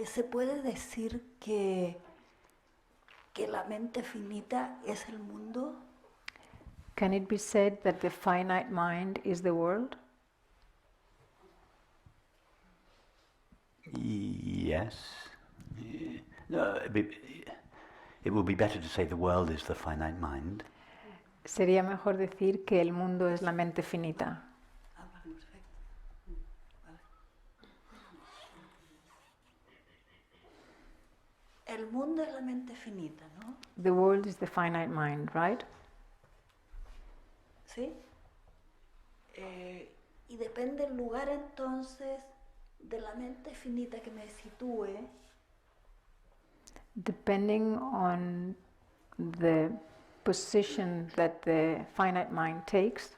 ¿Se puede decir que la mente finita es el mundo? Can it be said that the finite mind is the world? Yes. No, it would be better to say the world is the finite mind. Sería mejor decir que el mundo es la mente finita. Perfecto. Vale. El mundo es la mente finita, ¿no? The world is the finite mind, right? ¿Sí? Y depende el lugar entonces de la mente finita que me sitúe. Depending on the position that the finite mind takes,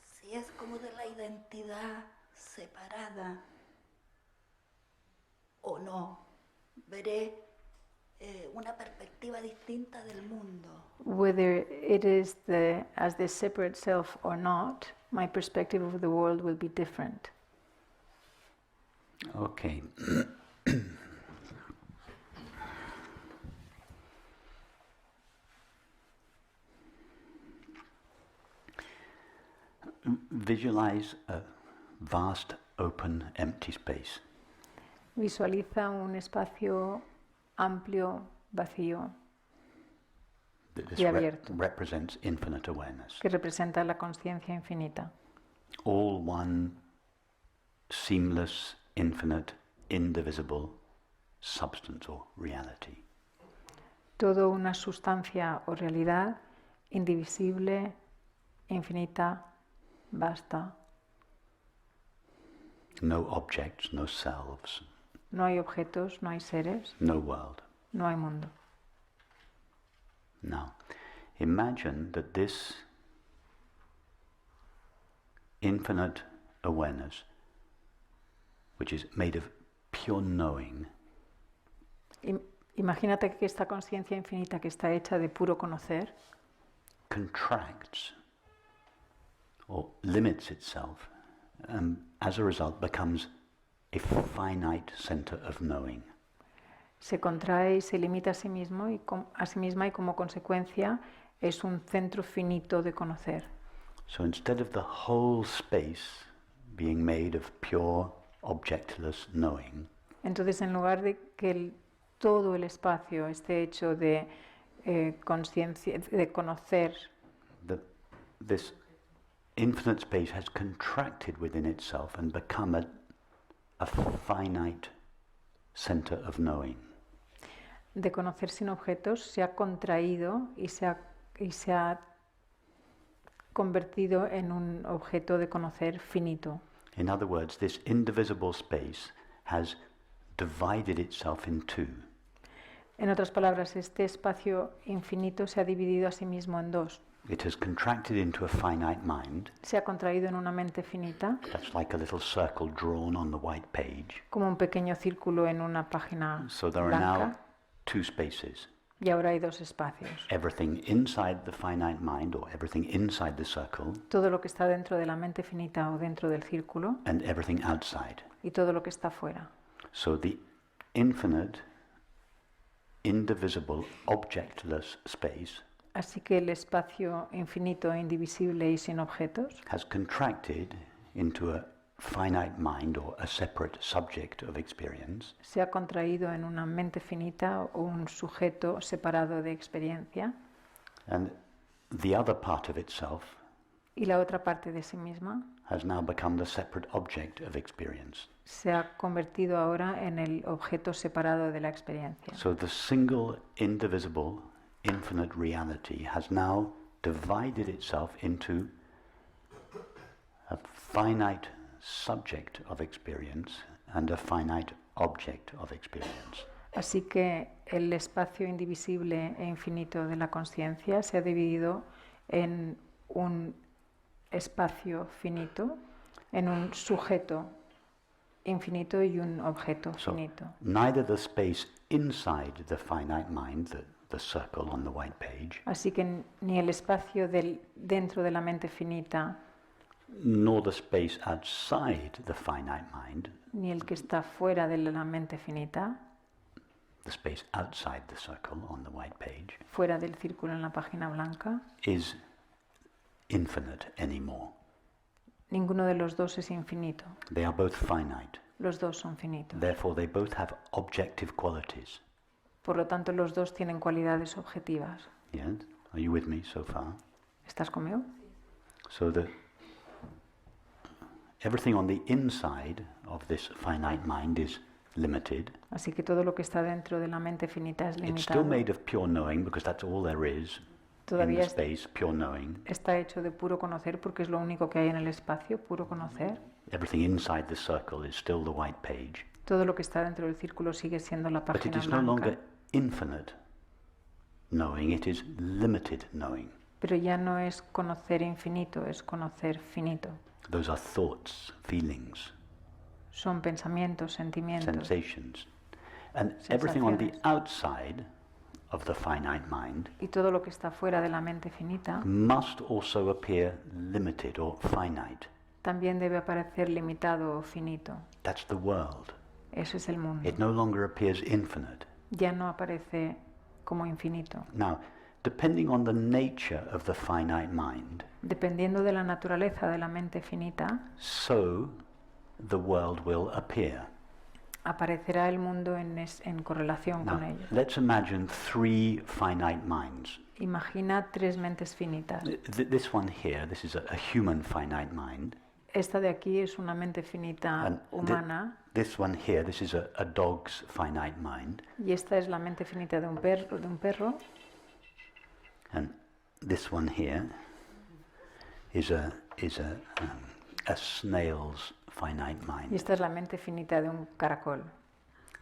Si es como de la identidad separada o no, veré una perspectiva distinta del mundo. whether it is as the separate self or not, my perspective of the world will be different. Okay. Visualize a vast, open, empty space. Visualiza un espacio amplio, vacío, This y abierto, represents infinite awareness. que representa la conciencia infinita. All one, seamless, infinite, indivisible substance or reality. Todo una sustancia o realidad indivisible, infinita, vasta. No objects, no selves, No hay objetos, no hay seres, no world. no hay mundo. Now, imagine that this infinite awareness, which is made of pure knowing, Imagínate que esta conciencia infinita que está hecha de puro conocer contracts or limits itself, as a result becomes a finite center of knowing. se contrae y se limita a sí mismo y a sí misma, y como consecuencia es un centro finito de conocer. So instead of the whole space being made of pure objectless knowing, Entonces, en lugar de que todo el espacio esté hecho de conciencia, de conocer, this infinite space has contracted within itself and become a finite center of knowing. de conocer sin objetos, se ha contraído y se ha convertido en un objeto de conocer finito. In other words, this indivisible space has divided itself in two. En otras palabras, este espacio infinito se ha dividido a sí mismo en dos. It has contracted into a finite mind. Se ha contraído en una mente finita, That's like a little circle drawn on the white page. como un pequeño círculo en una página So there are blanca, now two spaces. y ahora hay dos espacios. Everything inside the finite mind, or everything inside the circle, Todo lo que está dentro de la mente finita o dentro del círculo, and everything outside. y todo lo que está fuera. So the infinite, indivisible, objectless space Así que el espacio infinito, indivisible y sin objetos has contracted into a finite mind or a separate subject of experience, se ha contraído en una mente finita o un sujeto separado de experiencia, and the other part of itself y la otra parte de sí misma has now become the separate object of experience. se ha convertido ahora en el objeto separado de la experiencia. So the single, indivisible, infinite reality has now divided itself into a finite subject of experience and a finite object of experience. Así que el espacio indivisible e infinito de la consciencia se ha dividido en un espacio finito, en un sujeto infinito y un objeto finito. Neither the space inside the finite mind, the circle on the white page, Así que ni el espacio dentro de la mente finita, nor the space outside the finite mind, ni el que está fuera de la mente finita, the space outside the circle on the white page, fuera del círculo en la página blanca, is infinite anymore. ninguno de los dos es infinito. They are both finite. Los dos son finitos. Therefore, they both have objective qualities. Por lo tanto, los dos tienen cualidades objetivas. Yes? Are you with me so far? ¿Estás conmigo? So everything on the inside of this finite mind is limited. Así que todo lo que está dentro de la mente finita es It's still limitado. made of pure knowing because that's all there is in Todavía the space, pure knowing. está hecho de puro conocer porque es lo único que hay en el espacio, puro conocer. Everything inside the circle is still the white page. Todo lo que está dentro del círculo sigue siendo la But it página is no longer blanca. infinite knowing, it is limited knowing. Pero ya no es conocer infinito, es conocer finito. Those are thoughts, feelings, Son pensamientos, sentimientos. sensations. And everything on the Sensaciones. outside of the finite mind Y todo lo que está fuera de la mente finita must also appear limited or finite. también debe aparecer limitado o finito. That's the world. Eso es el mundo. It no longer appears infinite. Ya no aparece como infinito. Now, depending on the nature of the finite mind, Dependiendo de la naturaleza de la mente finita, so the world will appear. aparecerá el mundo en correlación Now, con ello. let's imagine three finite minds. Imagina tres mentes finitas. This one here, this is a human finite mind. Esta de aquí es una mente finita And humana this one here, this is a dog's finite mind. y esta es la mente finita de un perro. And this one here is a snail's finite Y mind. esta es la mente finita de un caracol.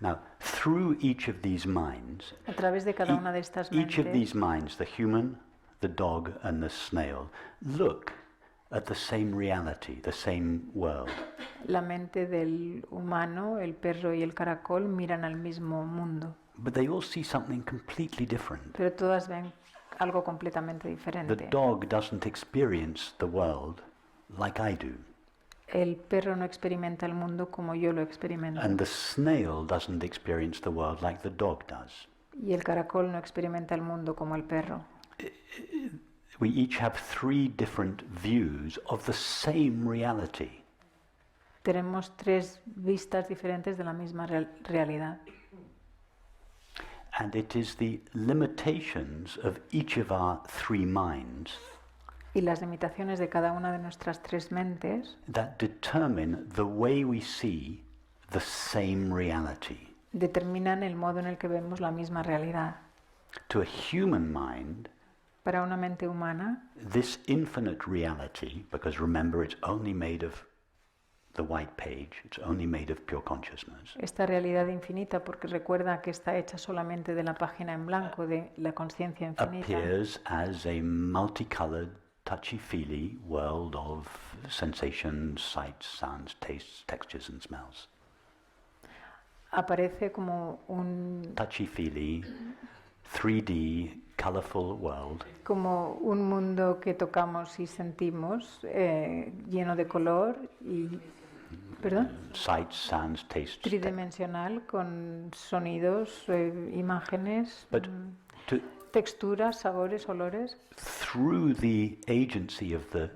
Now, through each of these minds, A través de cada una de estas each of mentes, these minds, the human, the dog, and the snail, look at the same reality, the same world. la mente del humano, el perro y el caracol miran al mismo mundo, But they all see something completely different. pero todas ven algo completamente The diferente. dog doesn't experience the world like I do, El perro no experimenta el mundo como yo lo experimento and the snail doesn't experience the world like the dog does. y el caracol no experimenta el mundo como el perro. We each have three different views of the same reality. Tenemos tres vistas diferentes de la misma realidad. And it is the limitations of each of our three minds Y las limitaciones de cada una de nuestras tres mentes that determine the way we see the same reality. determinan el modo en el que vemos la misma realidad. To a human mind, Para una mente humana, this infinite reality, because remember it's only made of the white page, it's only made of pure consciousness, esta realidad infinita, porque recuerda que está hecha solamente de la página en blanco de la conciencia infinita, appears as a multicolored, touchy-feely world of sensations, sights, sounds, tastes, textures and smells. aparece como un Touchy-feely, 3D, colorful world como un mundo que tocamos y sentimos, lleno de color y, sights, sounds, tastes. tridimensional, con sonidos, imágenes, But to, texturas, sabores, olores, through the agency of the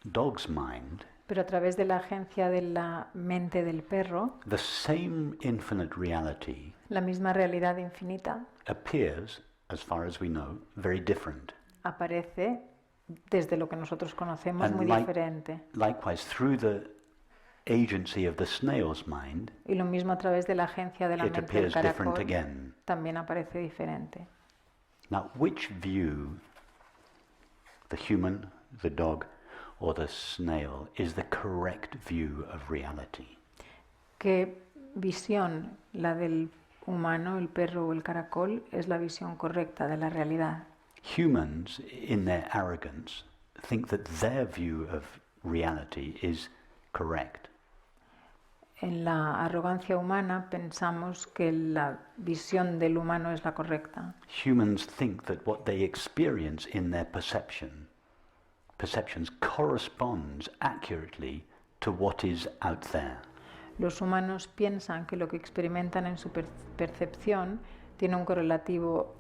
dog's mind, pero a través de la agencia de la mente del perro, the same infinite reality la misma realidad infinita appears, as far as we know, very different. aparece desde lo que nosotros conocemos And muy like- diferente. Likewise, through the agency of the snail's mind, Y lo mismo a través de la agencia de la it mente del appears different caracol again. también aparece diferente. Now, which view, the human, the dog, or the snail, is the correct view of reality? ¿Qué visión, la del humano, el perro o el caracol, es la visión correcta de la realidad? Humans, in their arrogance, think that their view of reality is correct. En la arrogancia humana pensamos que la visión del humano es la correcta. Humans think that what they experience in their perception perceptions corresponds accurately to what is out there. Los humanos piensan que lo que experimentan en su percepción tiene un correlativo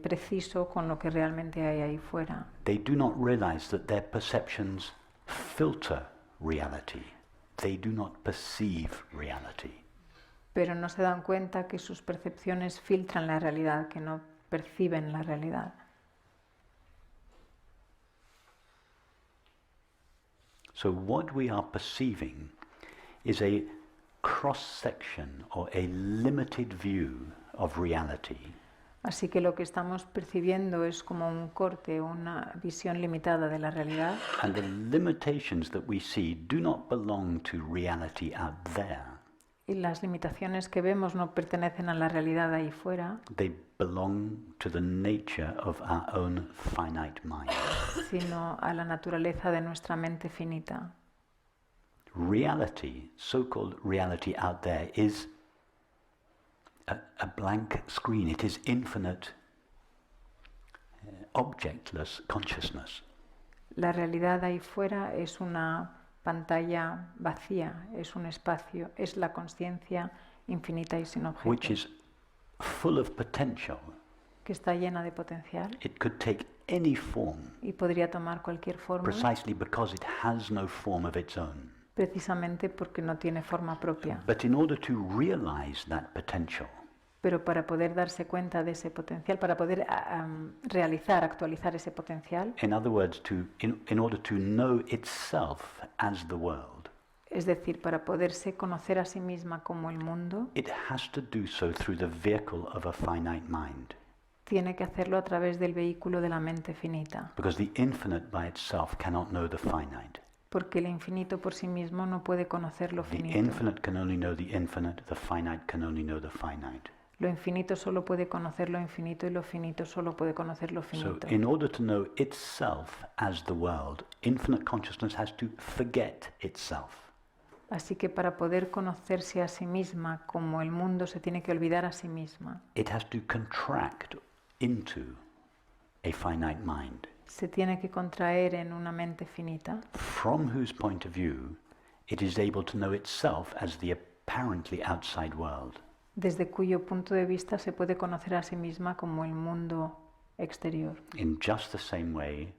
preciso con lo que realmente hay ahí fuera. They do not realize that their perceptions filter reality. They do not perceive reality. Pero no se dan cuenta que sus percepciones filtran la realidad, que no perciben la realidad. So what we are perceiving is a cross-section or a limited view of reality. Así que lo que estamos percibiendo es como un corte, una visión limitada de la realidad. And the limitations that we see do not belong to reality out there. Y las limitaciones que vemos no pertenecen a la realidad ahí fuera, They belong to the nature of our own finite mind. sino a la naturaleza de nuestra mente finita. Reality, so-called reality out there, is a blank screen. It is infinite, objectless consciousness. La realidad ahí fuera es una pantalla vacía, es un espacio, es la consciencia infinita y sin Which objeto, is full of potential. que está llena de potencial It could take any form, y podría tomar cualquier forma, precisely because it has no form of its own. precisamente porque no tiene forma propia. But in order to realize that potential, Pero para poder darse cuenta de ese potencial, para poder realizar, actualizar ese potencial, in other words, in order to know itself as the world, es decir, para poderse conocer a sí misma como el mundo, it has to do so through the vehicle of a finite mind. tiene que hacerlo a través del vehículo de la mente finita, Because the infinite by itself cannot know the finite. porque el infinito por sí mismo no puede conocer lo The finito. infinite can only know the infinite, the finite can only know the finite. Lo infinito solo puede conocer lo infinito y lo finito solo puede conocer lo So finito. in order to know itself as the world, infinite consciousness has to forget itself. Así que para poder conocerse a sí misma como el mundo se tiene que olvidar a sí misma. It has to contract into a finite mind, Se tiene que contraer en una mente finita, from whose point of view it is able to know itself as the apparently outside world. desde cuyo punto de vista se puede conocer a sí misma como el mundo exterior. In just the same way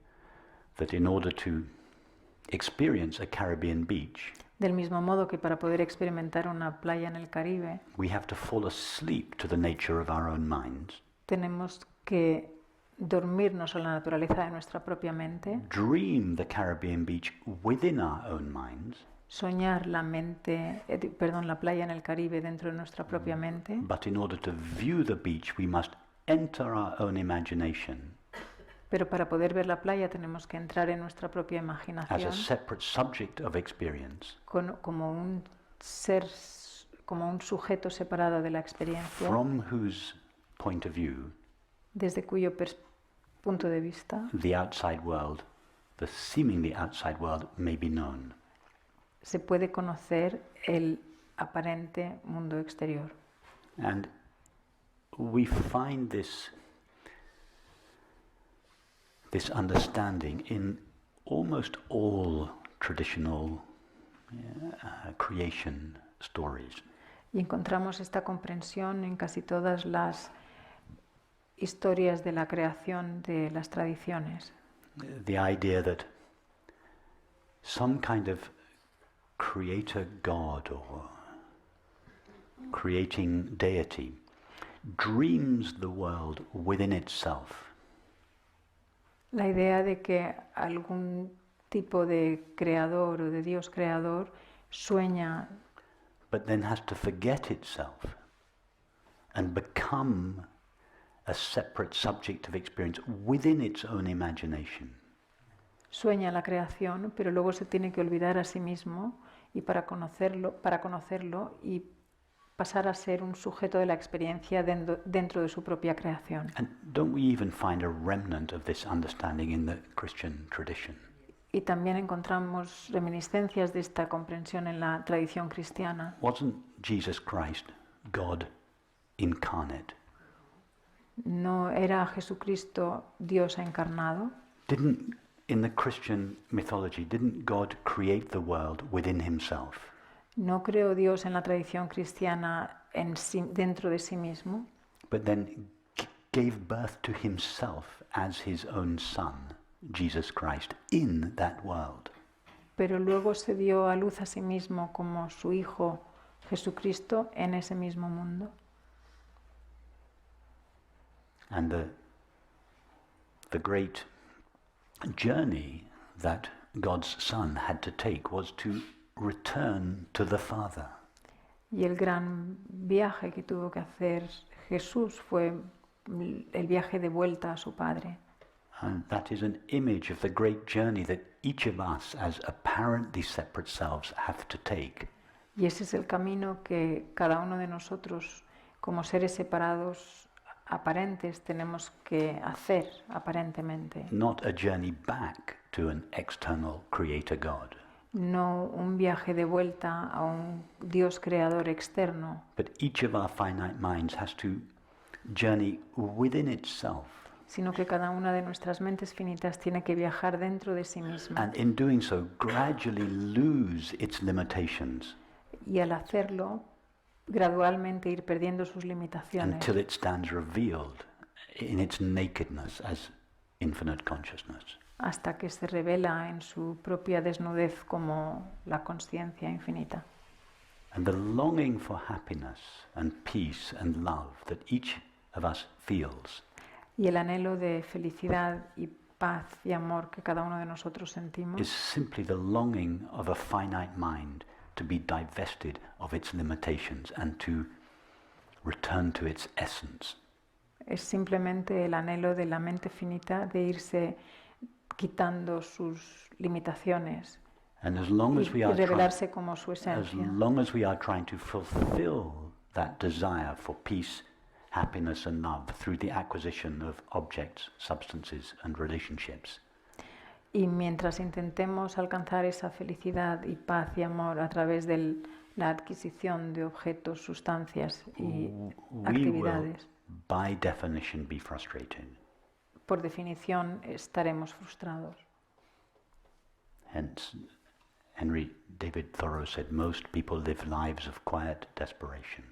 that in order to experience a Caribbean beach, Del mismo modo que para poder experimentar una playa en el Caribe, we have to fall asleep to the nature of our own minds, tenemos que dormirnos a la naturaleza de nuestra propia mente, dream the Caribbean beach within our own minds, soñar la la playa en el Caribe dentro de nuestra propia mente, but in order to view the beach we must enter our own imagination pero para poder ver la playa tenemos que entrar en nuestra propia as a imaginación separate subject of experience, como un ser, como un sujeto separado de la experiencia, from whose point of view desde cuyo punto de vista the outside world, the seemingly outside world, may be known. se puede conocer el aparente mundo exterior. And we find this understanding in almost all traditional creation stories. Y encontramos esta comprensión en casi todas las historias de la creación de las tradiciones. The idea that some kind of creator god or creating deity dreams the world within itself. La idea de que algún tipo de creador o de Dios creador sueña, But then has to forget itself and become a separate subject of experience within its own imagination. sueña la creación, pero luego se tiene que olvidar a sí mismo y para conocerlo y pasar a ser un sujeto de la experiencia dentro de su propia creación. And don't we even find a remnant of this understanding in the Christian tradition? Y también encontramos reminiscencias de esta comprensión en la tradición cristiana. Wasn't Jesus Christ God incarnate? ¿No era Jesucristo Dios encarnado? Didn't in the Christian mythology, didn't God create the world within himself? ¿No creó Dios en la tradición cristiana dentro de sí mismo? But then gave birth to himself as his own son, Jesus Christ, in that world. Pero luego se dio a luz a sí mismo como su Hijo Jesucristo en ese mismo mundo. And the great journey that God's Son had to take was to return to the Father. Y el gran viaje que tuvo que hacer Jesús fue el viaje de vuelta a su Padre. And that is an image of the great journey that each of us as apparently separate selves have to take. Y ese es el camino que cada uno de nosotros, como seres separados aparentes, tenemos que hacer aparentemente. Not a journey back to an external creator God, No un viaje de vuelta a un Dios creador externo, but each of our finite minds has to journey within itself. sino que cada una de nuestras mentes finitas tiene que viajar dentro de sí misma. And in doing so, gradually lose its limitations Y al hacerlo, gradualmente ir perdiendo sus limitaciones until it stands revealed in its nakedness as infinite consciousness. hasta que se revela en su propia desnudez como la consciencia infinita. And the longing for happiness and peace and love that each of us feels Y el anhelo de felicidad y paz y amor que cada uno de nosotros sentimos is simply the longing of a finite mind to be divested of its limitations and to return to its essence. es simplemente el anhelo de la mente finita de irse quitando sus limitaciones And as long as we y are revelarse como su as esencia. long as we are trying to fulfill that desire for peace, happiness and love through the acquisition of objects, substances and relationships, Y mientras intentemos alcanzar esa felicidad y paz y amor a través de la adquisición de objetos, sustancias y we will actividades, by definition be frustrated. por definición estaremos frustrados. Hence, Henry David Thoreau said, most people live lives of quiet desperation.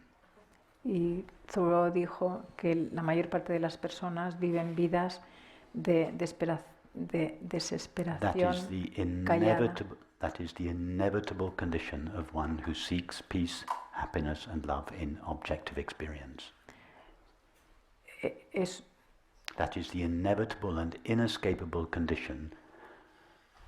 Y Thoreau dijo que la mayor parte de las personas viven vidas de desesperación callada. That is the inevitable condition of one who seeks peace, happiness and love in objective experience. That is the inevitable and inescapable condition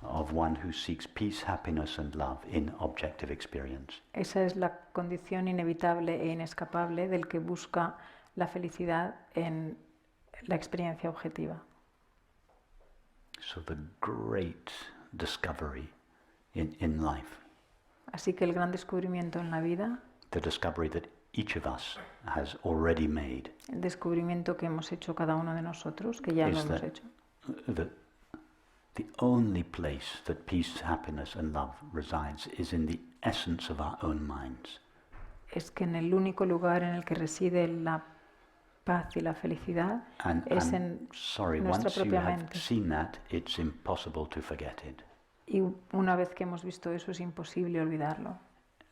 of one who seeks peace, happiness and love in objective experience. Esa es la condición inevitable e inescapable del que busca la felicidad en la experiencia objetiva. So the great discovery in life, Así que el gran descubrimiento en la vida, the discovery that each of us has already made, el descubrimiento que hemos hecho cada uno de nosotros, que ya lo is hemos that hecho, the only place that peace, happiness and love resides is in the essence of our own minds. es que en el único lugar en el que reside la paz y la felicidad es en nuestra Once you propia have mente. seen that, it's impossible to forget it. Y una vez que hemos visto eso es imposible olvidarlo.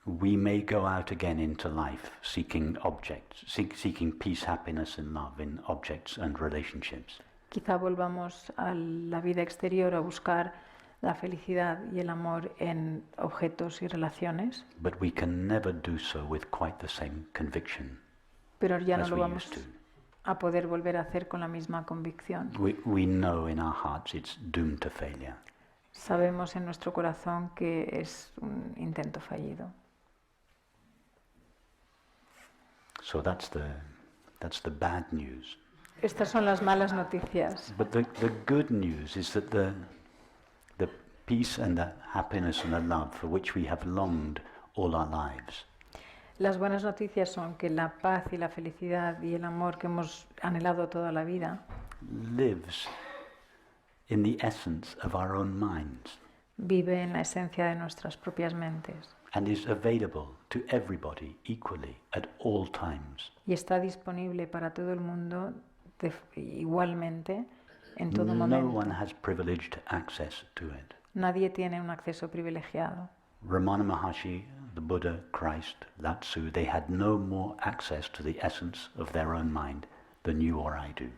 We may go out again into life seeking objects, seeking peace, happiness and love in objects and relationships. Quizá volvamos a la vida exterior a buscar la felicidad y el amor en objetos y relaciones, But we can never do so with quite the same conviction pero ya no as lo we vamos used to. a poder volver a hacer con la misma convicción. We know in our hearts it's doomed to failure. Sabemos en nuestro corazón que es un intento fallido. So that's the bad news. Estas son las malas noticias. But the good news is that the peace and the happiness and the love for which we have longed all our lives Las buenas noticias son que la paz y la felicidad y el amor que hemos anhelado toda la vida lives in the essence of our own minds vive en la esencia de nuestras propias mentes and is available to everybody equally at all times. y está disponible para todo el mundo igualmente en todo No momento. one has privileged access to it. Nadie tiene un acceso privilegiado. Ramana Maharshi, the Buddha, Christ, Lao Tzu, they had no more access to the essence of their own mind than you or I do.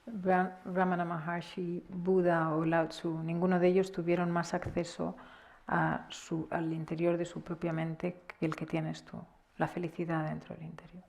Ramana Maharshi, Buda o Lao Tzu, ninguno de ellos tuvieron más acceso al interior de su propia mente que el que tienes tú, la felicidad dentro del interior.